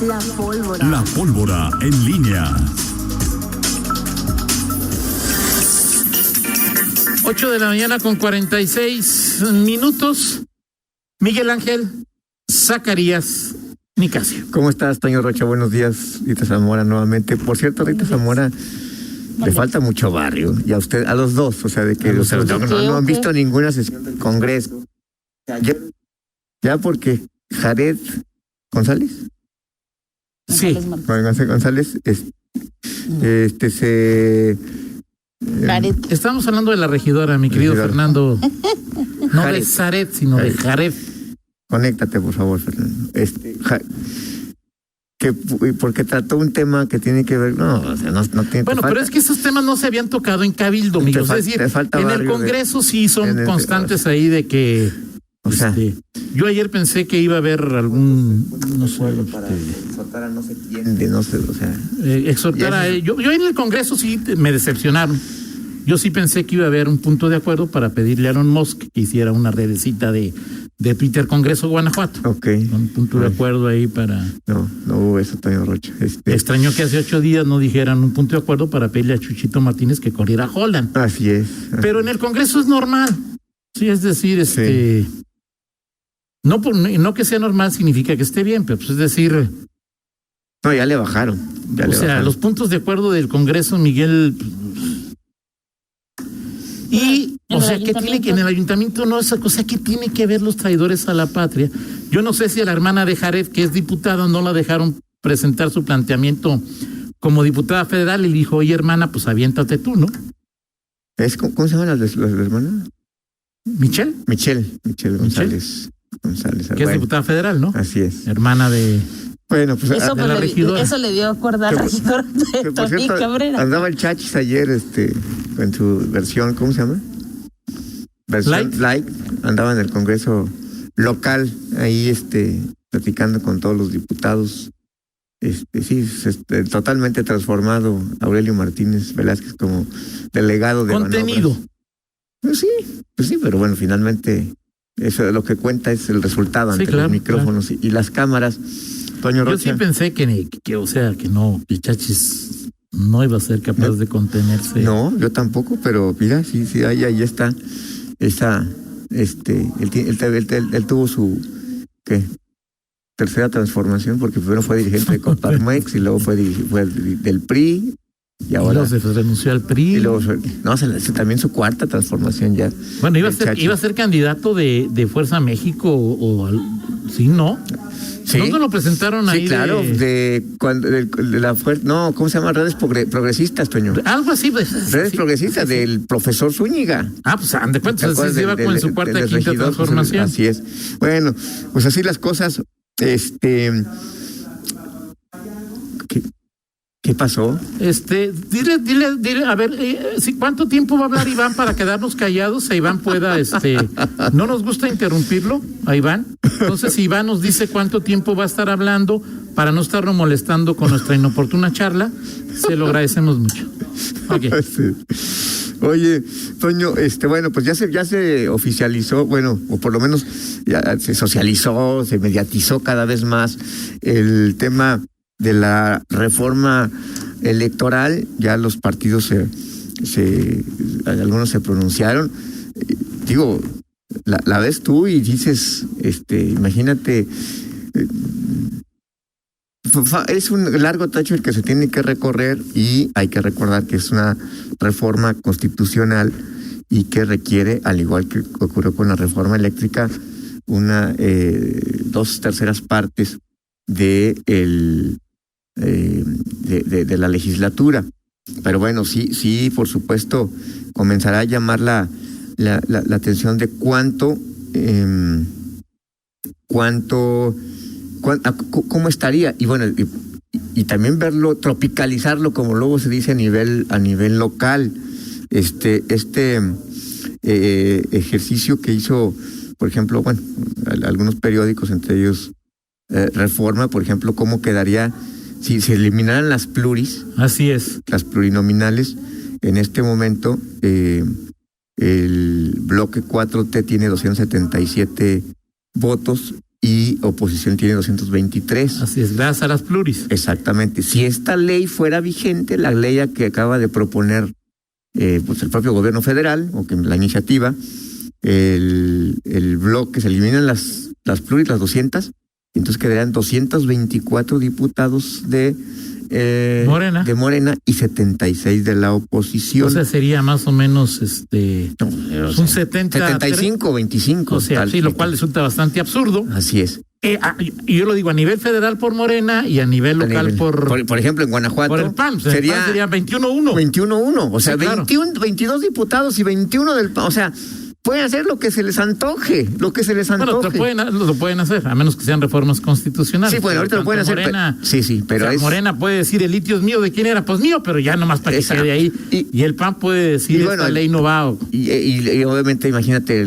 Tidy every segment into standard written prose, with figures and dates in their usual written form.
La pólvora en línea. 8 de la mañana con 46 minutos. Miguel Ángel Zacarías Nicasio. ¿Cómo estás, Toño Rocha? Buenos días, Rita Zamora nuevamente. Por cierto, Rita Zamora, le falta mucho barrio. Y a usted, a los dos, o sea, de que no han visto ninguna sesión del Congreso. Ya porque Jared González. Sí. González, Estamos hablando de la regidora, mi querido Fernando. No Jared. De Zaret, sino Jared. De Jared. Conéctate, por favor, Fernando. Porque trató un tema que tiene que ver, no tiene. Bueno, pero es que esos temas no se habían tocado en Cabildo, Miguel. Es decir, en el Congreso sí son constantes ahí de que. O sea, yo ayer pensé que iba a haber algún, no sé, exhortar a no sé quién, de no sé, o sea, exhortar a yo en el Congreso sí me decepcionaron. Yo sí pensé que iba a haber un punto de acuerdo para pedirle a Elon Musk que hiciera una redecita de Twitter Congreso Guanajuato. Okay. Un punto de acuerdo ahí para. No hubo eso, Toño Rocha. Extrañó que hace 8 días no dijeran un punto de acuerdo para pedirle a Chuchito Martínez que corriera a Holland. Así es. Pero en el Congreso es normal. Sí, es decir, sí. No que sea normal significa que esté bien, pero pues es decir. No, ya le bajaron. Los puntos de acuerdo del Congreso, Miguel. Y, o sea, ¿qué tiene que en el ayuntamiento no esa cosa? ¿Qué tiene que ver los traidores a la patria? Yo no sé si a la hermana de Jared, que es diputada, no la dejaron presentar su planteamiento como diputada federal y le dijo, oye, hermana, pues aviéntate tú, ¿no? ¿Cómo se llaman las hermanas? Michelle González. Que es diputada federal, ¿no? Así es. Hermana de. Bueno, pues eso le dio cuerda al regidor de Tony Cabrera. Andaba el Chachis ayer, en su versión, ¿cómo se llama? Versión Light. Andaba en el Congreso local, ahí, platicando con todos los diputados. Totalmente transformado Aurelio Martínez Velázquez como delegado de contenido. Pues sí, pero bueno, finalmente eso lo que cuenta es el resultado ante los micrófonos y las cámaras. Toño Rocha. Yo sí pensé que no, el Chachis no iba a ser capaz de contenerse. No, yo tampoco, pero mira, sí, ahí está. Él tuvo su tercera transformación, porque primero fue dirigente de Coparmex y luego fue del PRI. Y ahora se renunció al PRI. Y luego también su cuarta transformación ya. Bueno, iba a ser candidato de Fuerza México sí, ¿no? Sí. ¿Dónde lo presentaron ahí? Sí, claro, de la fuerza, no, ¿cómo se llama? Redes progresistas, Toño. Algo así. Redes progresistas del profesor Zúñiga. Pues ande cuenta, se iba con su cuarta y quinta transformación. Así es. Bueno, pues así las cosas. ¿Qué pasó? Dile, a ver, ¿cuánto tiempo va a hablar Iván para quedarnos callados? A Iván pueda, no nos gusta interrumpirlo, a Iván. Entonces, si Iván nos dice cuánto tiempo va a estar hablando para no estarlo molestando con nuestra inoportuna charla, se lo agradecemos mucho. Okay. Sí. Oye, Toño, bueno, pues ya se oficializó, bueno, o por lo menos ya se socializó, se mediatizó cada vez más el tema de la reforma electoral. Ya los partidos algunos se pronunciaron. Digo, la ves tú y dices, imagínate, es un largo trecho el que se tiene que recorrer, y hay que recordar que es una reforma constitucional y que requiere, al igual que ocurrió con la reforma eléctrica, 2/3 partes de la legislatura. Pero bueno, sí, por supuesto, comenzará a llamar la atención de cómo estaría, y bueno, y también verlo, tropicalizarlo, como luego se dice a nivel local. Ejercicio que hizo, por ejemplo, bueno, algunos periódicos, entre ellos Reforma, por ejemplo, cómo quedaría si se eliminaran las pluris. Así es. Las plurinominales. En este momento, el bloque 4T tiene 277 votos y oposición tiene 223. Así es, gracias a las pluris. Exactamente. Si esta ley fuera vigente, la ley que acaba de proponer pues el propio gobierno federal, o que la iniciativa, el bloque, se eliminan las pluris, las 200, y entonces quedarían 224 diputados de Morena y 76 de la oposición. O sea, sería más o menos un 75, 25. O sea, sí, lo cual resulta bastante absurdo. Así es. Y yo lo digo a nivel federal por Morena y a nivel local por ejemplo, en Guanajuato por el PAN, sería 21-1. 21-1, o sea, sí, claro. 22 diputados y 21 del PAN, o sea, pueden hacer lo que se les antoje, Bueno, lo pueden hacer, a menos que sean reformas constitucionales. Sí, bueno, ahorita lo pueden hacer. Morena, pero o sea, Morena puede decir el litio es mío, ¿de quién era? Pues mío, pero ya nomás para que quede ahí. Y el PAN puede decir esta ley no va. Y obviamente, imagínate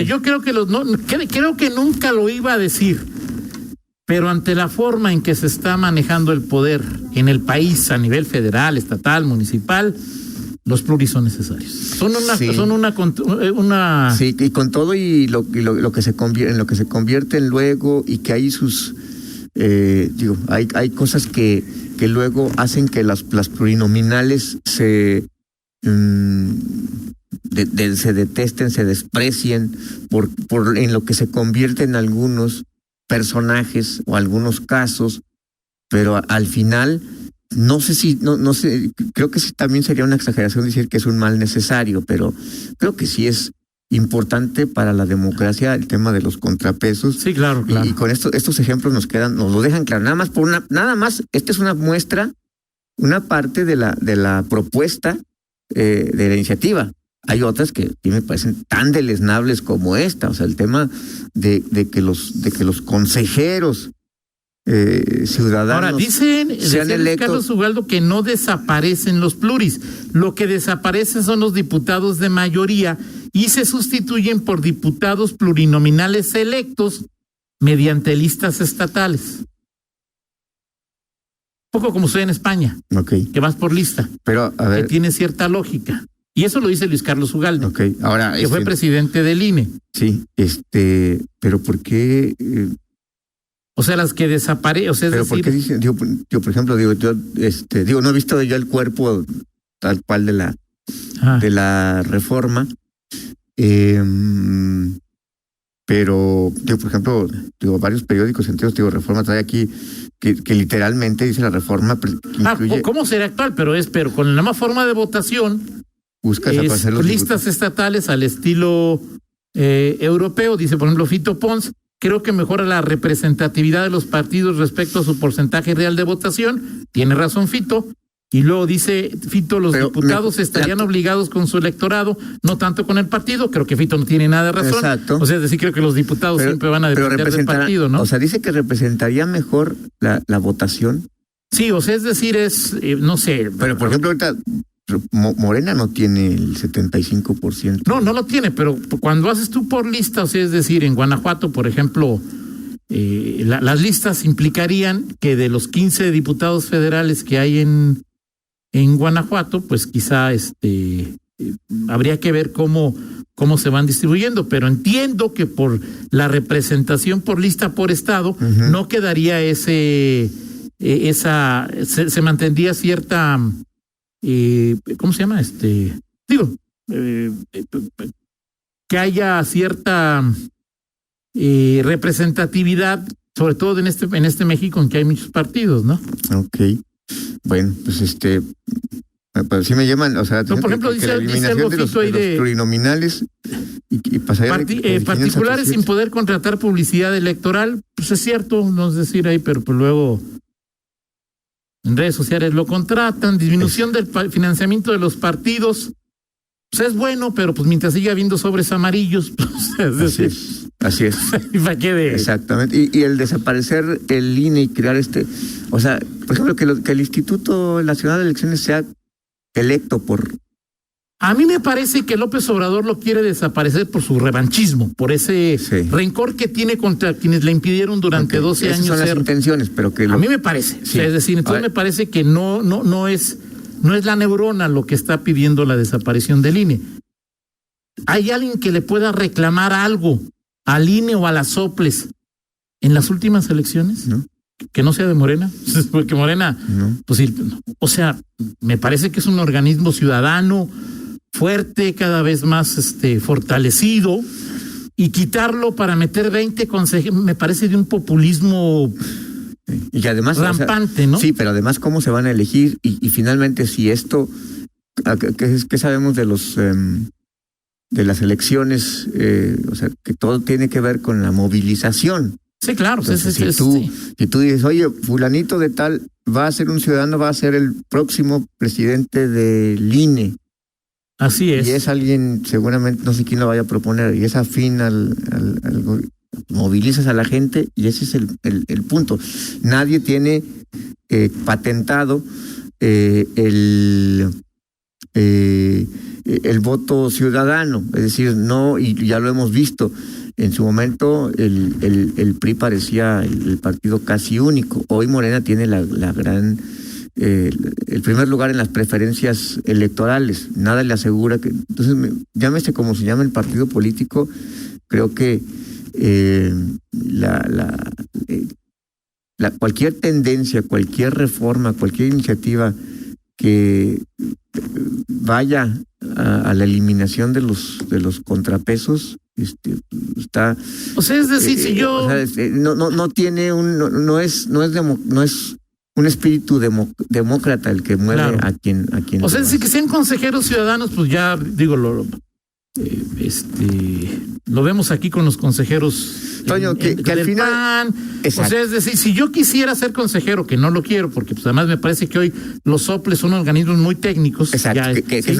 yo creo que creo que nunca lo iba a decir, pero ante la forma en que se está manejando el poder en el país a nivel federal, estatal, municipal, los pluris son necesarios. Son una Sí, y con todo y lo que se convierte, en lo que se convierten luego, y que hay sus hay cosas que luego hacen que las plurinominales se detesten, se desprecien por en lo que se convierten algunos personajes o algunos casos, pero al final no sé, creo que sí, también sería una exageración decir que es un mal necesario, pero creo que sí es importante para la democracia el tema de los contrapesos. Sí, claro. Y con estos ejemplos nos lo dejan claro. Nada más, esta es una muestra, una parte de la propuesta de la iniciativa. Hay otras que me parecen tan deleznables como esta, o sea, el tema de que los consejeros ciudadanos. Ahora, dicen Carlos Ugaldo que no desaparecen los pluris. Lo que desaparecen son los diputados de mayoría y se sustituyen por diputados plurinominales electos mediante listas estatales. Un poco como sucede en España, que vas por lista, pero a ver, que tiene cierta lógica. Y eso lo dice Luis Carlos Ugaldo, ahora, que fue presidente del INE. Sí, pero ¿por qué? O sea, las que desaparecen, o sea, pero ¿por qué dicen? Yo, por ejemplo, no he visto yo el cuerpo tal cual de la reforma, pero por ejemplo, varios periódicos enteros, Reforma trae aquí que literalmente dice la reforma que incluye, ¿cómo será actual? Pero con la misma forma de votación, busca desaparecer los listas estatales al estilo europeo, dice por ejemplo Fito Pons. Creo que mejora la representatividad de los partidos respecto a su porcentaje real de votación. Tiene razón Fito. Y luego dice Fito, los diputados estarían obligados con su electorado, no tanto con el partido. Creo que Fito no tiene nada de razón. Exacto. O sea, es decir, creo que los diputados siempre van a depender del partido, ¿no? O sea, dice que representaría mejor la votación. Sí, o sea, es decir, no sé. Pero, por ejemplo, ahorita Morena no tiene el 75%. No lo tiene, pero cuando haces tú por lista, o sea, es decir, en Guanajuato, por ejemplo, las listas implicarían que de los 15 diputados federales que hay en Guanajuato, pues quizá habría que ver cómo se van distribuyendo, pero entiendo que por la representación por lista por estado, no quedaría se mantendría cierta ¿cómo se llama? Que haya cierta representatividad, sobre todo en este México en que hay muchos partidos, ¿no? Bueno, pues pues sí me llaman, o sea, por ejemplo, dice la eliminación de los plurinominales y pasaría particulares sin poder contratar publicidad electoral, pues es cierto, no es decir ahí, pero pues luego en redes sociales lo contratan. Disminución del financiamiento de los partidos, pues es bueno, pero pues mientras siga habiendo sobres amarillos, pues es decir. Así es. Exactamente. Y el desaparecer el INE y crear o sea, por ejemplo, que el Instituto Nacional de Elecciones sea electo por... A mí me parece que López Obrador lo quiere desaparecer por su revanchismo, por ese rencor que tiene contra quienes le impidieron durante 12 años son las intenciones, pero que... A mí me parece. Sí. O sea, es decir, entonces me parece que no es la neurona lo que está pidiendo la desaparición del INE. Hay alguien que le pueda reclamar algo al INE o a las soples en las últimas elecciones? No. Que no sea de Morena, porque Morena, No. pues sí, o sea, me parece que es un organismo ciudadano fuerte, cada vez más fortalecido, y quitarlo para meter 20 consejeros me parece de un populismo y además rampante, ¿no? Sí, pero además cómo se van a elegir y finalmente si esto, ¿qué sabemos de los de las elecciones? O sea, que todo tiene que ver con la movilización. Sí, claro. Entonces, si tú dices, oye, fulanito de tal va a ser un ciudadano, va a ser el próximo presidente del INE. Así es. Y es alguien, seguramente, no sé quién lo vaya a proponer, y es afín movilizas a la gente, y ese es el punto. Nadie tiene patentado el voto ciudadano, es decir, no, y ya lo hemos visto. En su momento el PRI parecía el partido casi único. Hoy Morena tiene la gran el primer lugar en las preferencias electorales. Nada le asegura que, entonces, llámese como se llame el partido político, creo que cualquier tendencia, cualquier reforma, cualquier iniciativa que vaya a la eliminación de los contrapesos, está, o sea, es decir, si yo o sea, no tiene no es un espíritu demócrata el que mueve, claro, a quien o sea, es decir, que sean consejeros ciudadanos, pues ya digo, lo vemos aquí con los consejeros, Toño, que al final PAN. O sea, es decir, si yo quisiera ser consejero, que no lo quiero, porque pues además me parece que hoy los soples son organismos muy técnicos. Exacto, ya, que ¿sí?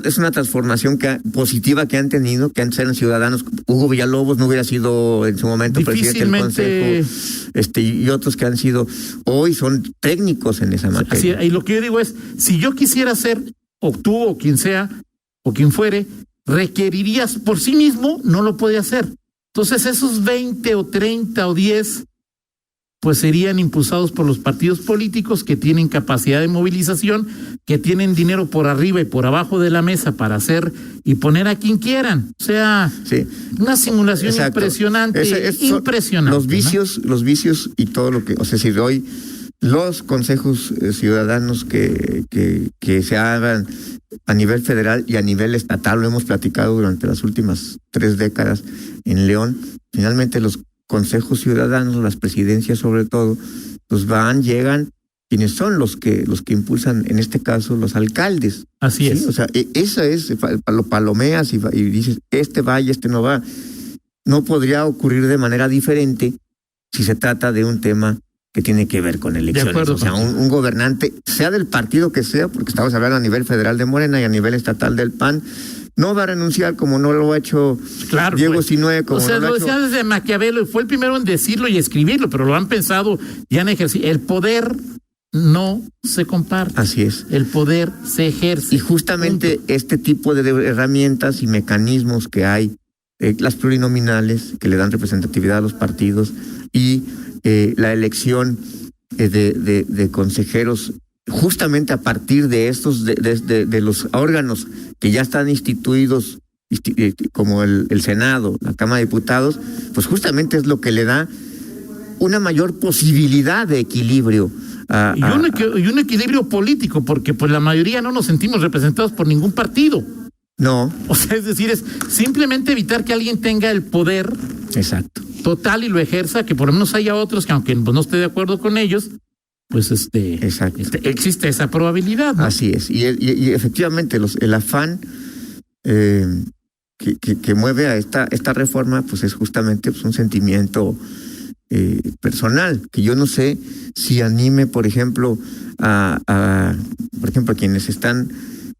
es una transformación positiva que han tenido, que antes eran ciudadanos. Hugo Villalobos no hubiera sido en su momento presidente del Consejo, y otros que han sido, hoy son técnicos en esa materia. Así, y lo que yo digo es, si yo quisiera ser, o tú, o quien sea, o quien fuere, requerirías por sí mismo, no lo puede hacer. Entonces esos 20 o 30 o 10 pues serían impulsados por los partidos políticos que tienen capacidad de movilización, que tienen dinero por arriba y por abajo de la mesa para hacer y poner a quien quieran. O sea, sí, una simulación, exacto, impresionante, impresionante. Los vicios y todo lo que, o sea, si hoy los consejos ciudadanos que se hagan a nivel federal y a nivel estatal, lo hemos platicado durante las últimas 3 décadas en León, finalmente los consejos ciudadanos, las presidencias sobre todo, pues llegan, quienes son los que impulsan, en este caso, los alcaldes. Así es. O sea, esa es, lo palomeas y dices, va y no va. No podría ocurrir de manera diferente si se trata de un tema que tiene que ver con elecciones. De acuerdo, o sea, un gobernante, sea del partido que sea, porque estamos hablando a nivel federal de Morena y a nivel estatal del PAN, no va a renunciar como no lo ha hecho, claro, Diego Sinue, como, o sea, no lo decía desde Maquiavelo, y fue el primero en decirlo y escribirlo, pero lo han pensado y han ejercido. El poder no se comparte. Así es. El poder se ejerce. Y justamente este tipo de herramientas y mecanismos que hay, las plurinominales, que le dan representatividad a los partidos, y la elección de consejeros, justamente a partir de estos, de los órganos que ya están instituidos, como el Senado, la Cámara de Diputados, pues justamente es lo que le da una mayor posibilidad de equilibrio. Y un equilibrio político, porque pues la mayoría no nos sentimos representados por ningún partido. No. O sea, es decir, es simplemente evitar que alguien tenga el poder. Exacto. Total y lo ejerza, que por lo menos haya otros que, aunque no esté de acuerdo con ellos, pues exacto, existe esa probabilidad, ¿no? Así es. Y efectivamente el afán que mueve a esta reforma, pues es justamente pues, un sentimiento personal, que yo no sé si anime, por ejemplo, a quienes están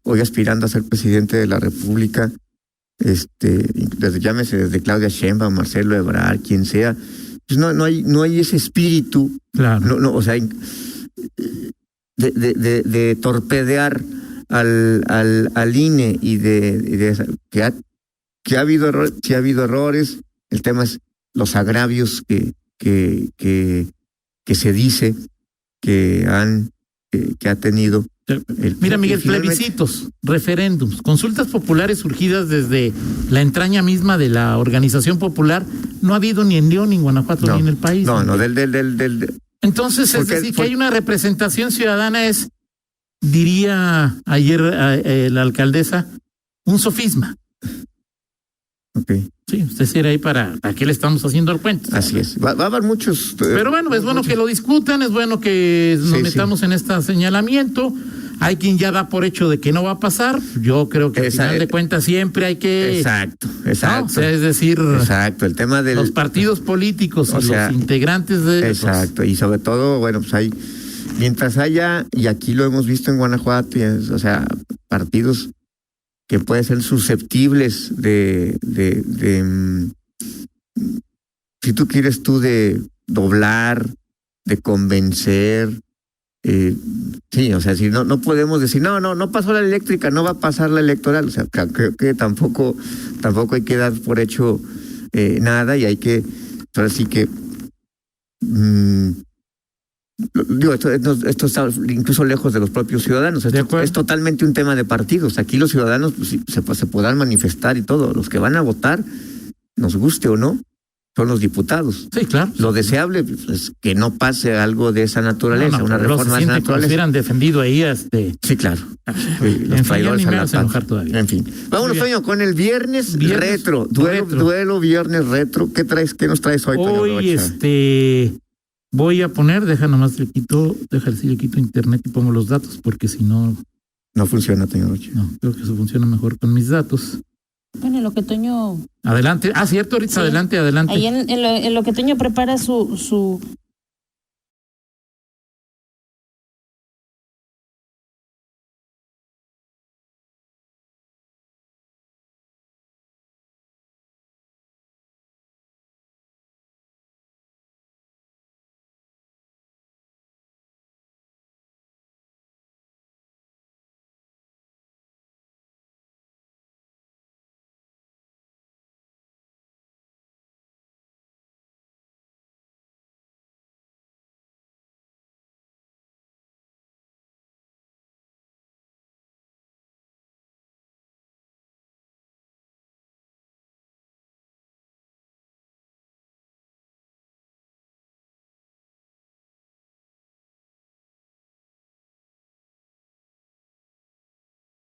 hoy aspirando a ser presidente de la República, llámese desde Claudia Sheinbaum, Marcelo Ebrard, quien sea, pues no hay ese espíritu, claro, o sea, de torpedear al INE y que ha habido errores, sí ha habido errores. El tema es los agravios que se dice que ha tenido Mira, Miguel, plebiscitos, referéndums, consultas populares surgidas desde la entraña misma de la organización popular, no ha habido ni en León, ni en Guanajuato, ni en el país. Entonces, es decir, que hay una representación ciudadana, diría ayer la alcaldesa, un sofisma. Okay. Sí, usted será ahí para qué le estamos haciendo el cuento. Así es. Va a haber muchos. Pero bueno, es bueno que lo discutan, es bueno que nos metamos en este señalamiento. Hay quien ya da por hecho de que no va a pasar. Yo creo que al final de cuentas siempre hay que. Exacto. ¿no? O sea, es decir. Exacto. El tema de los partidos políticos y los integrantes de. Exacto. Y sobre todo, bueno, pues hay. Mientras haya, y aquí lo hemos visto en Guanajuato, o sea, partidos que pueden ser susceptibles si tú quieres de doblar, de convencer, sí, o sea, si no podemos decir, no pasó la eléctrica, no va a pasar la electoral, o sea, creo que tampoco hay que dar por hecho nada, y hay que, ahora sí que digo, esto está incluso lejos de los propios ciudadanos. Esto es totalmente un tema de partidos. Aquí los ciudadanos pues, se podrán manifestar y todo. Los que van a votar, nos guste o no, son los diputados. Sí, claro. Lo deseable es que no pase algo de esa naturaleza, una reforma de esa naturaleza. Hubieran defendido ahí Sí, claro. Los traidores a la paz. En fin. Vámonos, Toño, con el viernes retro. Duelo viernes retro. ¿Qué nos traes hoy, Toño? Hoy, voy a poner, deja si le quito internet y pongo los datos, porque si no. No funciona, Toño Rocha. No, creo que eso funciona mejor con mis datos. Bueno, lo que Toño. Adelante. Cierto, ahorita, sí. Adelante. Ahí en lo que Toño prepara su